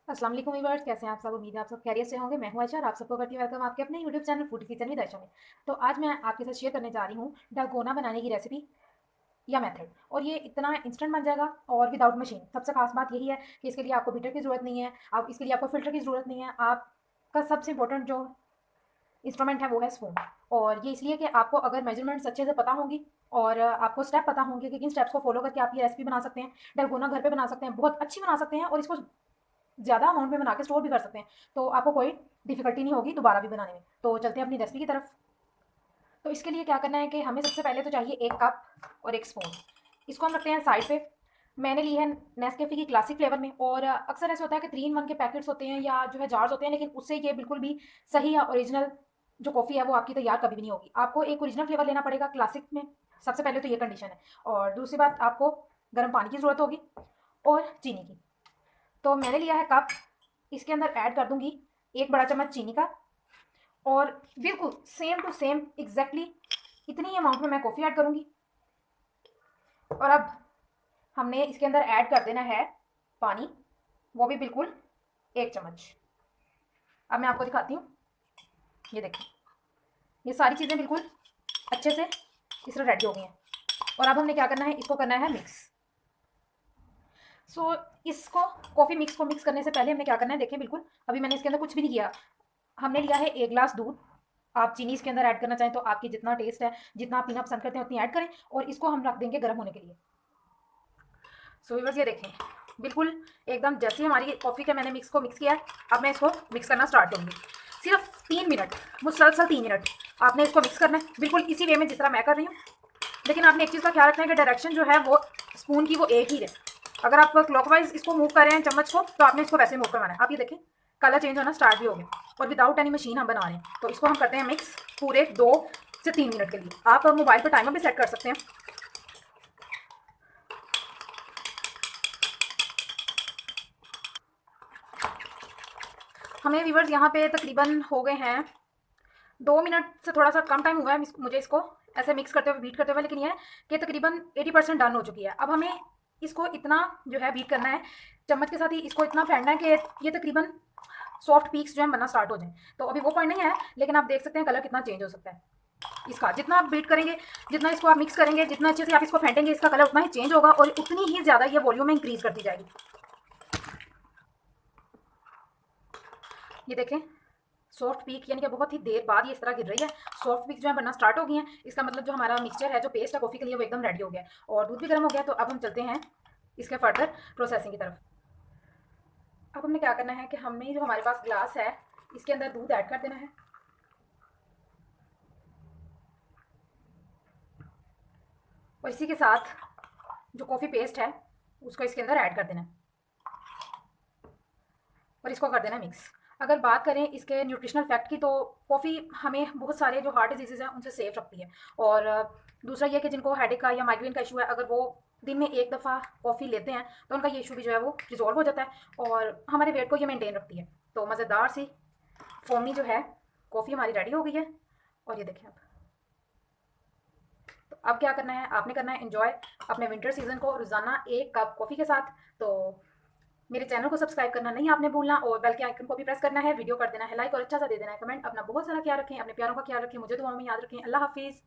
अस्सलाम वालेकुम व्यूअर्स, कैसे हैं आप सब? उम्मीद है आप सब खैरियत से होंगे। मैं हूं आयशा और आप सबको करती हूं वेलकम आपके अपने YouTube channel food kitchen with Ayesha में। तो आज मैं आपके साथ शेयर करने जा रही हूं डालगोना बनाने की रेसिपी या मेथड। और ये इतना इंस्टेंट बन जाएगा और विदाउट मशीन। सबसे खास बात यही है कि इसके लिए आपको बीटर की ज़रूरत नहीं है, आप इसके लिए आपको फिल्टर की ज़रूरत नहीं है। आपका सबसे इंपॉर्टेंट जो इंस्ट्रूमेंट है वो है स्पून। और ये इसलिए कि आपको अगर मेजरमेंट्स अच्छे से पता होंगी और आपको स्टेप पता होंगे कि किन स्टेप्स को फॉलो करके आप ये रेसिपी बना सकते हैं, डालगोना घर पे बना सकते हैं, बहुत अच्छी बना सकते हैं और इसको ज़्यादा अमाउंट में बना के स्टोर भी कर सकते हैं। तो आपको कोई डिफिकल्टी नहीं होगी दोबारा भी बनाने में। तो चलते हैं अपनी रेसिपी की तरफ। तो इसके लिए क्या करना है कि हमें सबसे पहले तो चाहिए एक कप और एक स्पून। इसको हम रखते हैं साइड पे। मैंने ली है नेस्कैफे की क्लासिक फ्लेवर में। और अक्सर ऐसा होता है कि 3 in 1 के पैकेट्स होते हैं या जो है जार्स होते हैं, लेकिन उससे ये बिल्कुल भी सही या ओरिजिनल जो कॉफ़ी है वो आपकी तैयार कभी भी नहीं होगी। आपको एक ओरिजिनल फ्लेवर लेना पड़ेगा क्लासिक में। सबसे पहले तो ये कंडीशन है। और दूसरी बात, आपको गर्म पानी की ज़रूरत होगी और चीनी की। तो मैंने लिया है कप, इसके अंदर ऐड कर दूंगी 1 बड़ा चम्मच चीनी का। और बिल्कुल सेम टू सेम एग्जैक्टली इतनी ही अमाउंट में मैं कॉफ़ी ऐड करूंगी। और अब हमने इसके अंदर ऐड कर देना है पानी, वो भी बिल्कुल 1 चम्मच। अब मैं आपको दिखाती हूँ। ये देखिए, ये सारी चीज़ें बिल्कुल अच्छे से इस तरह रेडी हो गई हैं। और अब हमने क्या करना है, इसको करना है मिक्स। इसको कॉफ़ी मिक्स को मिक्स करने से पहले हमें क्या करना है, देखिए बिल्कुल अभी मैंने इसके अंदर कुछ भी नहीं किया। हमने लिया है 1 गिलास दूध। आप चीनी इसके अंदर ऐड करना चाहें तो आपकी जितना टेस्ट है, जितना आप पीना पसंद करते हैं उतनी ऐड करें। और इसको हम रख देंगे गर्म होने के लिए। व्यूअर्स, ये देखें बिल्कुल एकदम जैसे ही हमारी कॉफ़ी का मैंने मिक्स को मिक्स किया है। अब मैं इसको मिक्स करना स्टार्ट करूँगी। सिर्फ 3 मिनट, मुसलसल 3 मिनट आपने इसको मिक्स करना है, बिल्कुल इसी वे में जिस तरह मैं कर रही हूँ। लेकिन आपने एक चीज़ का ख्याल रखना है कि डायरेक्शन जो है वो स्पून की वो एक ही रहे। अगर आप क्लॉकवाइज इसको मूव कर रहे हैं चम्मच को, तो आपने इसको वैसे मूव करवाना है। आप ये देखें, कलर चेंज होना स्टार्ट भी हो गया और विदाउट एनी मशीन हम बना रहे हैं। तो इसको हम करते हैं मिक्स पूरे 2 से 3 मिनट के लिए। आप मोबाइल पर टाइमर भी सेट कर सकते हैं। हमें व्यूवर्स यहाँ पे तकरीबन हो गए हैं 2 मिनट से थोड़ा सा कम टाइम हुआ है मुझे इसको ऐसे मिक्स करते हुए बीट करते हुए। लेकिन यह है कि तकरीबन 80% डन हो चुकी है। अब हमें इसको इतना जो है बीट करना है, चम्मच के साथ ही इसको इतना फेंटना है कि ये तकरीबन सॉफ्ट पीक्स जो है बनना स्टार्ट हो जाए। तो अभी वो पॉइंट नहीं है, लेकिन आप देख सकते हैं कलर कितना चेंज हो सकता है इसका। जितना आप बीट करेंगे, जितना इसको आप मिक्स करेंगे, जितना अच्छे से आप इसको फेंटेंगे, इसका कलर उतना ही चेंज होगा और उतनी ही ज़्यादा ये वॉल्यूम में इंक्रीज करती जाएगी। ये देखें, सॉफ्ट पीक यानी कि बहुत ही देर बाद ये इस तरह गिर रही है। सॉफ्ट पीक जो है बनना स्टार्ट हो गई है। इसका मतलब जो हमारा मिक्सचर है, जो पेस्ट है कॉफ़ी के लिए, वो एकदम रेडी हो गया है और दूध भी गर्म हो गया। तो अब हम चलते हैं इसके फर्दर प्रोसेसिंग की तरफ। अब हमने क्या करना है कि हमने जो हमारे पास ग्लास है, इसके अंदर दूध ऐड कर देना है। और इसी के साथ जो कॉफ़ी पेस्ट है उसको इसके अंदर ऐड कर देना है और इसको कर देना मिक्स। अगर बात करें इसके न्यूट्रिशनल फैक्ट की, तो कॉफ़ी हमें बहुत सारे जो हार्ट डिजीज़ हैं उनसे सेफ रखती है। और दूसरा ये कि जिनको हेडेक का या माइग्रेन का इशू है, अगर वो दिन में एक दफ़ा कॉफ़ी लेते हैं तो उनका ये इशू भी जो है वो रिजॉल्व हो जाता है और हमारे वेट को ये मेंटेन रखती है। तो मज़ेदार सी फोमी जो है कॉफ़ी हमारी रेडी हो गई है। और ये देखें, तो अब क्या करना है, आपने करना है एंजॉय अपने विंटर सीजन को रोज़ाना एक कप कॉफ़ी के साथ। तो मेरे चैनल को सब्सक्राइब करना नहीं आपने भूलना और बेल के आइकन को भी प्रेस करना है। वीडियो कर देना है लाइक और अच्छा सा दे देना है कमेंट। अपना बहुत सारा ख्याल रखें, अपने प्यारों का ख्याल रखें, मुझे दुआओं में याद रखें। अल्लाह हाफिज़।